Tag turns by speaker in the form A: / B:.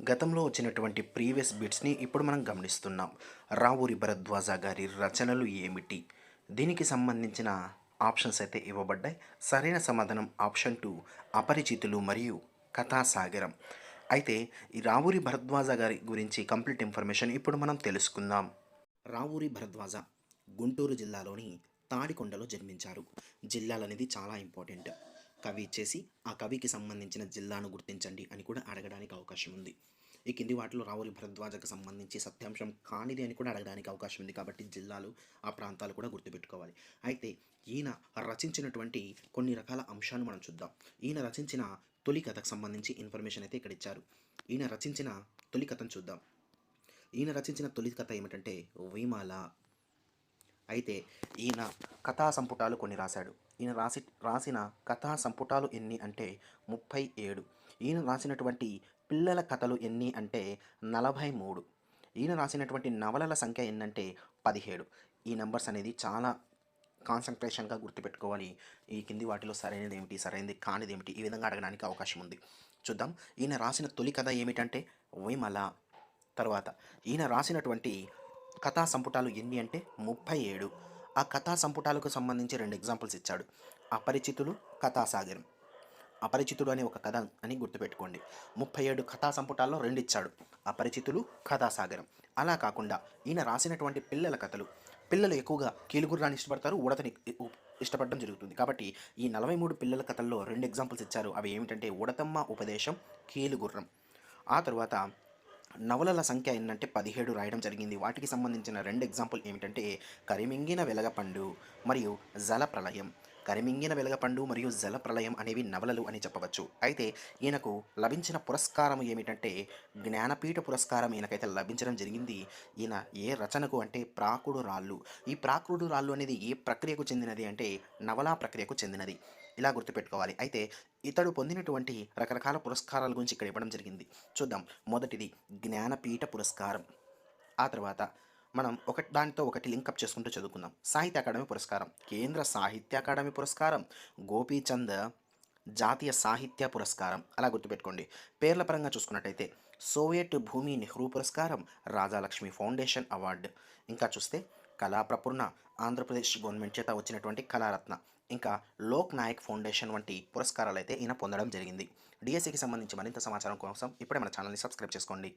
A: గతంలో వచ్చినటువంటి ప్రీవియస్ బిట్స్ని ఇప్పుడు మనం గమనిస్తున్నాం. రావూరి భరద్వాజ గారి రచనలు ఏమిటి? దీనికి సంబంధించిన ఆప్షన్స్ అయితే ఇవ్వబడ్డాయి. సరైన సమాధానం ఆప్షన్ 2 అపరిచితులు మరియు కథాసాగరం. అయితే ఈ రావూరి భరద్వాజ గారి గురించి కంప్లీట్ ఇన్ఫర్మేషన్ ఇప్పుడు మనం తెలుసుకుందాం. రావూరి భరద్వాజ గుంటూరు జిల్లాలోని తాడికొండలో జన్మించారు. జిల్లాలనేది చాలా ఇంపార్టెంట్. కవి ఇచ్చేసి ఆ కవికి సంబంధించిన జిల్లాను గుర్తించండి అని కూడా అడగడానికి అవకాశం ఉంది. ఈ కింది వాటిలో రావూరి భరద్వాజకు సంబంధించి సత్యాంశం కానిది అని కూడా అడగడానికి అవకాశం ఉంది. కాబట్టి జిల్లాలు, ఆ ప్రాంతాలు కూడా గుర్తుపెట్టుకోవాలి. అయితే ఈయన రచించినటువంటి కొన్ని రకాల అంశాలు మనం చూద్దాం. ఈయన రచించిన తొలి కథకు సంబంధించి ఇన్ఫర్మేషన్ అయితే ఇక్కడ ఇచ్చారు. ఈయన రచించిన తొలి కథను చూద్దాం. ఈయన రచించిన తొలి కథ ఏమిటంటే విమల. అయితే ఈయన కథా సంపుటాలు కొన్ని రాశాడు. ఈయన రాసిన కథా సంపుటాలు ఎన్ని అంటే 37. ఈయన రాసినటువంటి పిల్లల కథలు ఎన్ని అంటే 43. ఈయన రాసినటువంటి నవలల సంఖ్య ఎన్నంటే 17. ఈ నెంబర్స్ అనేది చాలా కాన్సంట్రేషన్గా గుర్తుపెట్టుకోవాలి. ఈ కింది వాటిలో సరైనది ఏమిటి, సరైనది కానిది ఏమిటి, ఈ విధంగా అడగడానికి అవకాశం ఉంది. చూద్దాం. ఈయన రాసిన తొలి కథ ఏమిటంటే విమల. తర్వాత ఈయన రాసినటువంటి కథా సంపుటాలు ఎన్ని అంటే 37. ఆ కథా సంపుటాలకు సంబంధించి 2 ఎగ్జాంపుల్స్ ఇచ్చాడు. అపరిచితులు, కథాసాగరం. అపరిచితుడు అనే ఒక కథ అని గుర్తుపెట్టుకోండి. 37 కథా సంపుటాల్లో 2 ఇచ్చాడు. అపరిచితులు, కథాసాగరం. అలా కాకుండా ఈయన రాసినటువంటి పిల్లల కథలు, పిల్లలు ఎక్కువగా కీలుగుర్రాన్ని ఇష్టపడతారు, ఉడతని ఇష్టపడడం జరుగుతుంది. కాబట్టి ఈ 43 పిల్లల కథల్లో 2 ఎగ్జాంపుల్స్ ఇచ్చారు. అవి ఏమిటంటే ఉడతమ్మ ఉపదేశం, కీలుగుర్రం. ఆ తర్వాత నవలల సంఖ్య ఏంటంటే 17 రాయడం జరిగింది. వాటికి సంబంధించిన 2 ఎగ్జాంపుల్ ఏమిటంటే కరిమింగిన వెలగపండు మరియు జలప్రళయం. కరిమింగిన వెలగపండు మరియు జలప్రళయం అనేవి నవలలు అని చెప్పవచ్చు. అయితే ఈయనకు లభించిన పురస్కారం ఏమిటంటే జ్ఞానపీఠ పురస్కారం ఈయనకైతే లభించడం జరిగింది. ఈయన ఏ రచనకు అంటే ప్రాకుడు రాళ్ళు. ఈ ప్రాకుడు రాళ్ళు అనేది ఏ ప్రక్రియకు చెందినది అంటే నవలా ప్రక్రియకు చెందినది. ఇలా గుర్తుపెట్టుకోవాలి. అయితే ఇతడు పొందినటువంటి రకరకాల పురస్కారాల గురించి ఇక్కడ ఇవ్వడం జరిగింది. చూద్దాం. మొదటిది జ్ఞానపీఠ పురస్కారం. ఆ తర్వాత మనం దానితో ఒకటి లింకప్ చేసుకుంటూ చదువుకుందాం. సాహిత్య అకాడమీ పురస్కారం, కేంద్ర సాహిత్య అకాడమీ పురస్కారం, గోపీచంద్ జాతీయ సాహిత్య పురస్కారం. అలా గుర్తుపెట్టుకోండి. పేర్ల పరంగా చూసుకున్నట్టయితే సోవియట్ భూమి నెహ్రూ పురస్కారం, రాజాలక్ష్మి ఫౌండేషన్ అవార్డు. ఇంకా చూస్తే కళాప్రపూర్ణ ఆంధ్రప్రదేశ్ గవర్నమెంట్ చేత వచ్చినటువంటి కళారత్న, ఇంకా లోక్ నాయక్ ఫౌండేషన్ వంటి పురస్కారాలు అయితే ఈయన పొందడం జరిగింది. డిఎస్సికి సంబంధించి మరింత సమాచారం కోసం ఇప్పుడే మన ఛానల్ని సబ్స్క్రైబ్ చేసుకోండి.